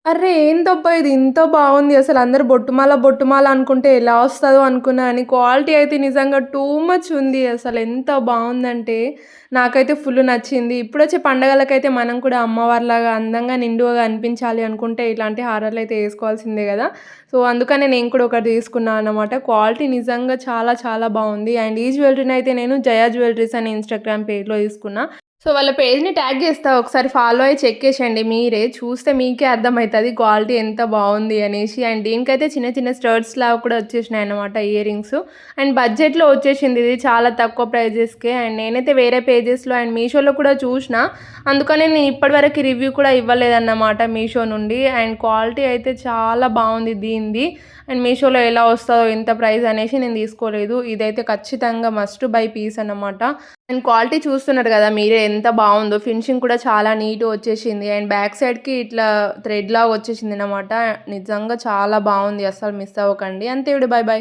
Array! ఏంటబ్బా ఇది ఇంత బావుంది అసలు అందరూ బొట్టుమాల, బొట్టుమాల అనుకుంటే ఎలా వస్తదో అనుకున్నా గానీ, క్వాలిటీ అయితే నిజంగా టూ మచ్ ఉంది. అసలెంత బావుందంటే, నాకైతే ఫుల్లు నచ్చింది. ఇప్పుడొచ్చే పండగలకైతే మనం కూడా అమ్మవారిలాగా అందంగా, నిండుగా అనిపించాలి అనుకుంటే ఇలాంటి హారాలయితే ఏసుకోవాల్సిందే గదా! సో, అందుకనే నేను కూడా ఒకటి తీసుకున్నా అన్నమాట. క్వాలిటీ నిజంగా చాలా చాలా బావుంది. అండ్ ఈ జ్యువెలరీనయితే నేను జయ జ్యువెలరీస్ అనే ఇన్‌స్టాగ్రామ్ పేజ్‌లో తీసుకున్నా. సో, వాళ్ళ పేజ్‌ని ట్యాగ్ జేస్తా. ఒకసారి ఫాలో అయ్యి చెక్ చేసేయండి మీరే. చూస్తే మీకే అర్థమైతది క్వాలిటీ ఎంత బావుంది అనేసి. అండ్ దీనికైతే చిన్న చిన్న స్టడ్స్‌లాగా కూడా వచ్చేసినాయన్నమాట ఇయర్ రింగ్స్. అండ్ బడ్జెట్‌లో వచ్చేసింది ఇది చాలా తక్కువ ప్రైజెస్‌కే. అండ్ నేనైతే వేరే పేజెస్‌లో అండ్ మీషోలో కూడా చూషినా. అందుకనే నేను ఇప్పటివరకు రివ్యూ కూడా ఇవ్వలేదన్నమాట మీషో నుండి. అండ్ క్వాలిటీ అయితే చాలా బావుంది దీనిది. అండ్ మీషోలో ఎలా వస్తదో ఎంత ప్రైస్ అనేసి నేను తీసుకోలేదు. ఇదైతే ఖచ్చితంగా మస్ట్ బై పీస్ అన్నమాట. అండ్ క్వాలిటీ చూస్తున్నారు గదా మీరే ఎంత బావుందో. ఫినిషింగ్ కూడా చాలా నీట్‌గా వచ్చేసింది. అండ్ బ్యాక్ సైడ్‌కి ఇట్లా థ్రెడ్‌లాగా వచ్చేసిందనమాట. నిజంగా చాలా బావుంది. అస్సలు మిస్ అవ్వకండి. అంతే బై బై.